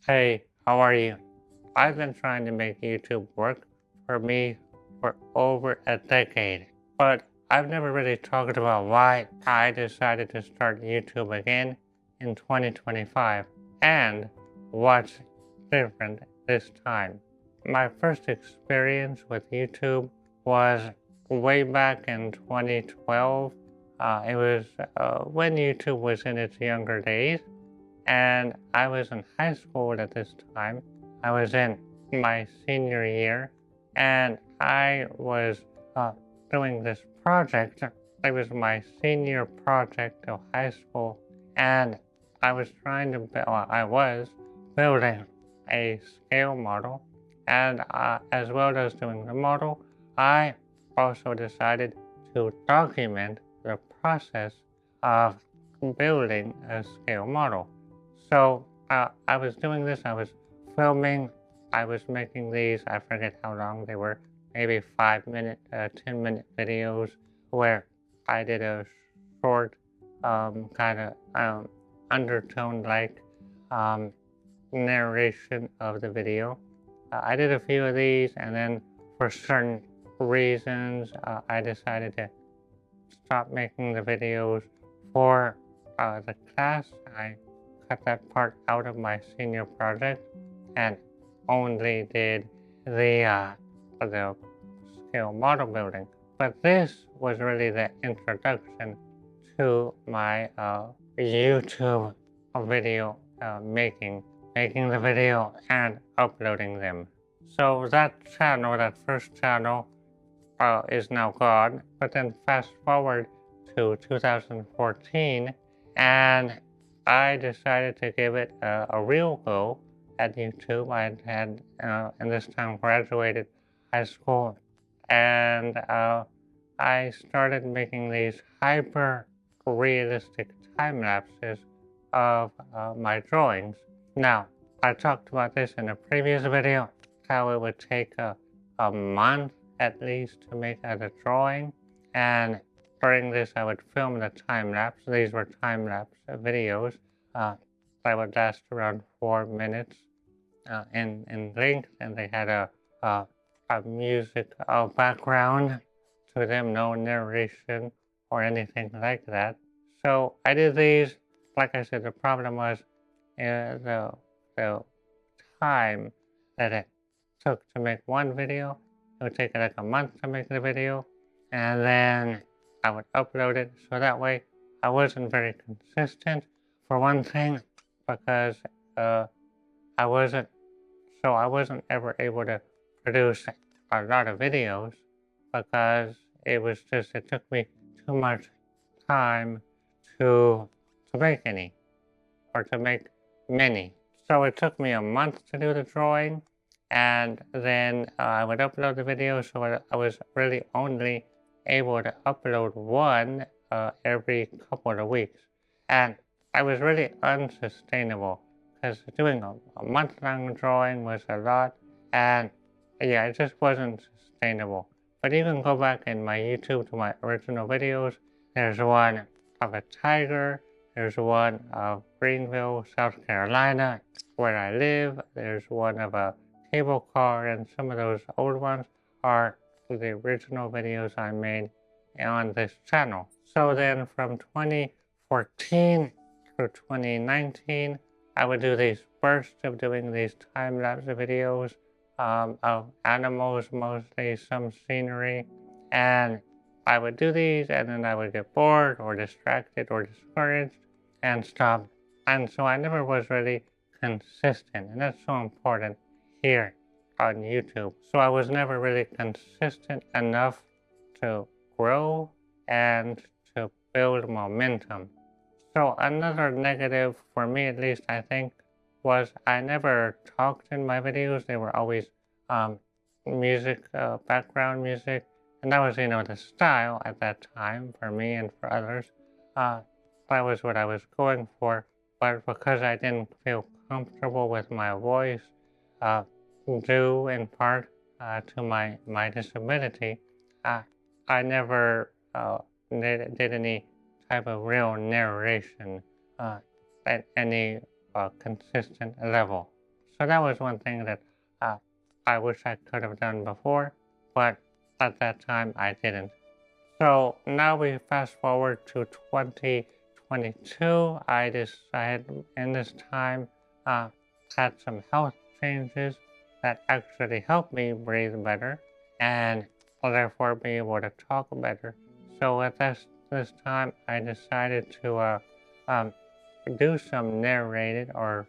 Hey, how are you? I've been trying to make YouTube work for me for over a decade, but I've never really talked about why I decided to start YouTube again in 2025 and what's different this time. My first experience with YouTube was way back in 2012. It was when YouTube was in its younger days, and I was in high school at this time. I was in my senior year, and I was doing this project. It was my senior project of high school, and I was trying to build, I was building a scale model, and as well as doing the model, I also decided to document the process of building a scale model. So I was doing this, I was filming, I was making these, I forget how long they were, maybe 5 minute, 10-minute videos where I did a short, kind of undertone like narration of the video. I did a few of these, and then for certain reasons, I decided to stop making the videos for the class. I cut that part out of my senior project and only did the scale model building. But this was really the introduction to my YouTube video making the video and uploading them. So that channel, that first channel, is now gone. But then fast forward to 2014, and I decided to give it a real go at YouTube. I had, in this time, graduated high school, and I started making these hyper realistic time lapses of my drawings. Now, I talked about this in a previous video, how it would take a month at least to make a drawing, and during this I would film the time lapse. These were time lapse videos that would last around 4 minutes in length, and they had a music background to them, no narration or anything like that. So I did these. Like I said, the problem was the time that it took to make one video. It would take like a month to make the video, and then I would upload it. So that way I wasn't very consistent, for one thing, because I wasn't I wasn't ever able to produce a lot of videos because it took me too much time to make any, or to make many. So it took me a month to do the drawing, and then I would upload the video, so I was really only able to upload one every couple of weeks. And I was really unsustainable because doing a month-long drawing was a lot, and yeah, it just wasn't sustainable. But you can go back in my YouTube to my original videos. There's one of a tiger, there's one of Greenville, South Carolina, where I live. There's one of a cable car, and some of those old ones are the original videos I made on this channel. So then from 2014 through 2019, I would do these bursts of doing these time-lapse videos of animals, mostly some scenery, and I would do these, and then I would get bored or distracted or discouraged and stop. And so I never was really consistent, and that's so important here on YouTube. So I was never really consistent enough to grow and to build momentum. So another negative, for me at least, I think, was I never talked in my videos. They were always music, background music, and that was, the style at that time for me and for others. That was what I was going for, but because I didn't feel comfortable with my voice, due in part to my disability, I never did any type of real narration at any consistent level. So that was one thing that I wish I could have done before, but at that time I didn't. So now we fast forward to 2022. I decided in this time had some health changes that actually helped me breathe better and therefore be able to talk better. So at this time, I decided to do some narrated or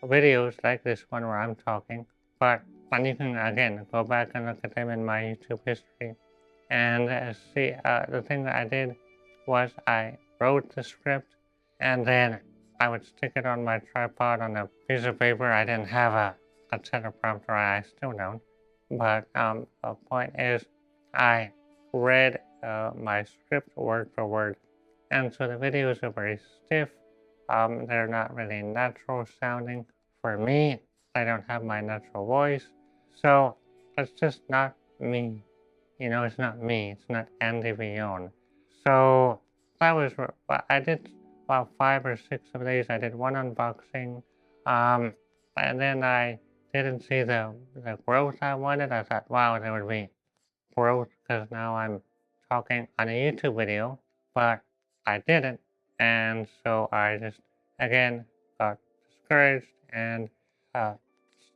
videos like this one where I'm talking, and you can again go back and look at them in my YouTube history and see. The thing that I did was I wrote the script and then I would stick it on my tripod on a piece of paper. I didn't have a teleprompter, I still don't, but the point is I read my script word for word, and so the videos are very stiff. They're not really natural sounding for me. I don't have my natural voice, so it's just not me. You know, it's not me. It's not Andy Villon. So that was what I did. About 5 or 6 of these. I did one unboxing, and then I didn't see the growth I wanted. I thought, wow, there would be growth because now I'm talking on a YouTube video, but I didn't, and so I just again got discouraged and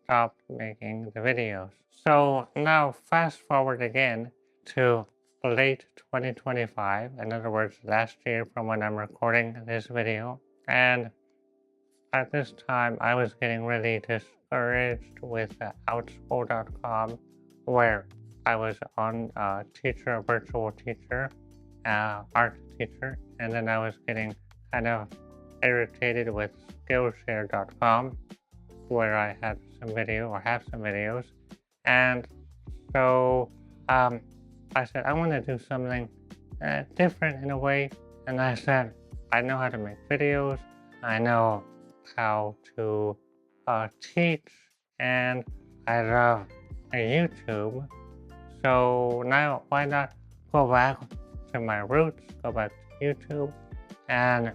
stopped making the videos. So now fast forward again to late 2025, in other words last year from when I'm recording this video, and at this time I was getting really discouraged with outschool.com, where I was on a virtual teacher, art teacher, and then I was getting kind of irritated with skillshare.com, where I had some video or have some videos, and so I said I want to do something different in a way, and I said I know how to make videos, I know how to teach, and I love YouTube. So now why not go back to my roots, go back to YouTube, and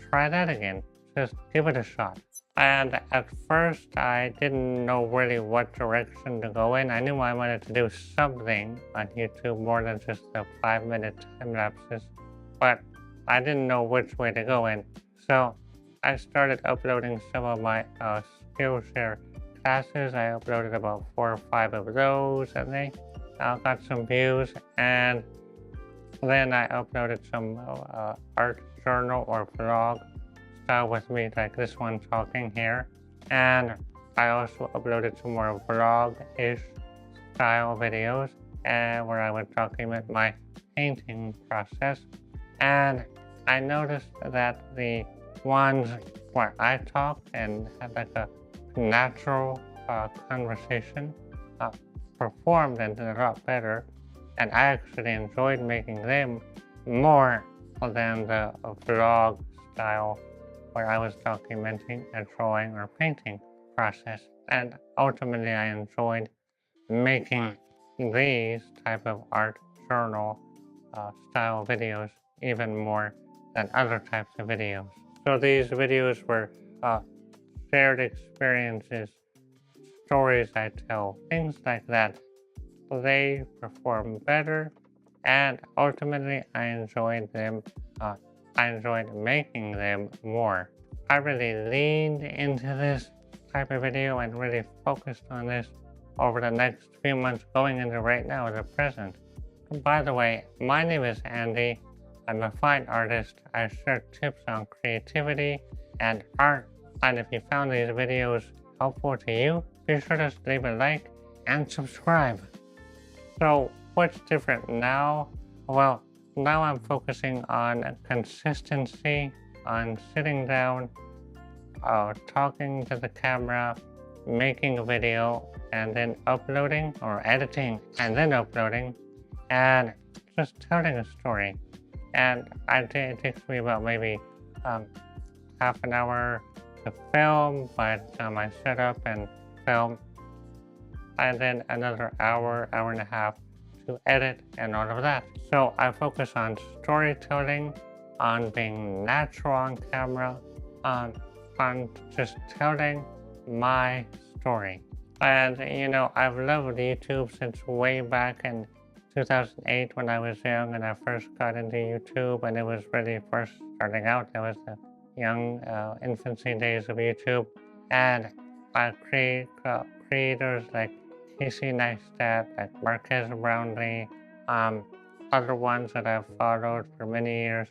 try that again. Just give it a shot. And at first I didn't know really what direction to go in. I knew I wanted to do something on YouTube more than just the 5-minute time lapses, but I didn't know which way to go in. So I started uploading some of my Skillshare classes. I uploaded about 4 or 5 of those, and they got some views. And then I uploaded some art journal or vlog style with me, like this one talking here. And I also uploaded some more vlog-ish style videos where I would document my painting process. And I noticed that the ones where I talked and had like a natural conversation performed and did a lot better, and I actually enjoyed making them more than the vlog style where I was documenting a drawing or painting process. And ultimately I enjoyed making these type of art journal style videos even more than other types of videos. So these videos were shared experiences, stories I tell, things like that. They perform better, and ultimately I enjoyed them. I enjoyed making them more. I really leaned into this type of video and really focused on this over the next few months, going into right now, the present. By the way, my name is Andy. I'm a fine artist. I share tips on creativity and art. And if you found these videos helpful to you, be sure to leave a like and subscribe. So what's different now? Well, now I'm focusing on consistency, on sitting down, talking to the camera, making a video, and then uploading, or editing and then uploading, and just telling a story. And it takes me about maybe half an hour to film by the time I set up and film, and then another hour, hour and a half to edit and all of that. So I focus on storytelling, on being natural on camera, on just telling my story. And you know, I've loved YouTube since way back in 2008 when I was young and I first got into YouTube, and it was really first starting out. It was the young infancy days of YouTube, and creators like Casey Neistat, like Marquez Brownlee, other ones that I've followed for many years,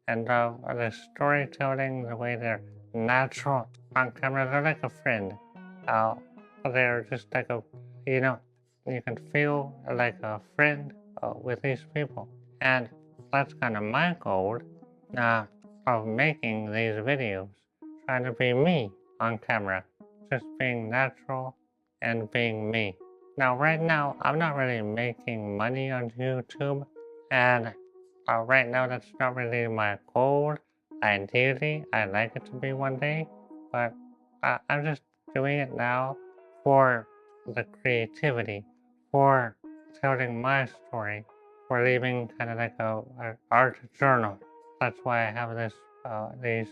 and the storytelling, the way they're natural on camera, they're like a friend. They're just like a, you know, you can feel like a friend with these people. And that's kind of my goal of making these videos, trying to be me on camera, just being natural and being me. Now, right now, I'm not really making money on YouTube, and right now, that's not really my goal. Ideally, I'd like it to be one day, but I'm just doing it now for the creativity, for telling my story, for leaving kind of like a art journal. That's why I have these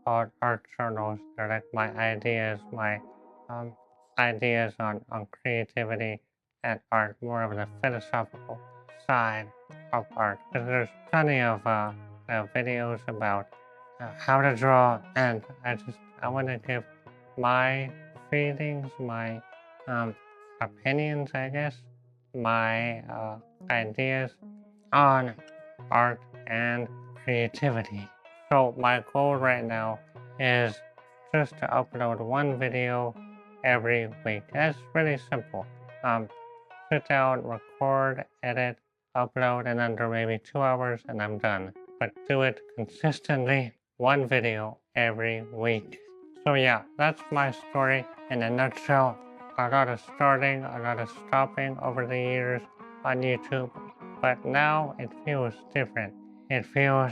called art journals. They're like my um, ideas on creativity and art, more of the philosophical side of art. Because there's plenty of videos about how to draw, and I want to give my feelings, my opinions, I guess, my ideas on art and creativity. So my goal right now is just to upload one video every week. That's really simple. Sit down, record, edit, upload in under maybe 2 hours, and I'm done. But do it consistently, one video every week. So yeah, that's my story in a nutshell. A lot of starting, a lot of stopping over the years on YouTube, but now it feels different. It feels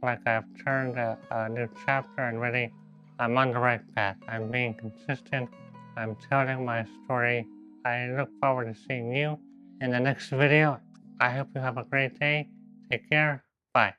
like I've turned a new chapter, and really I'm on the right path. I'm being consistent. I'm telling my story. I look forward to seeing you in the next video. I hope you have a great day. Take care. Bye.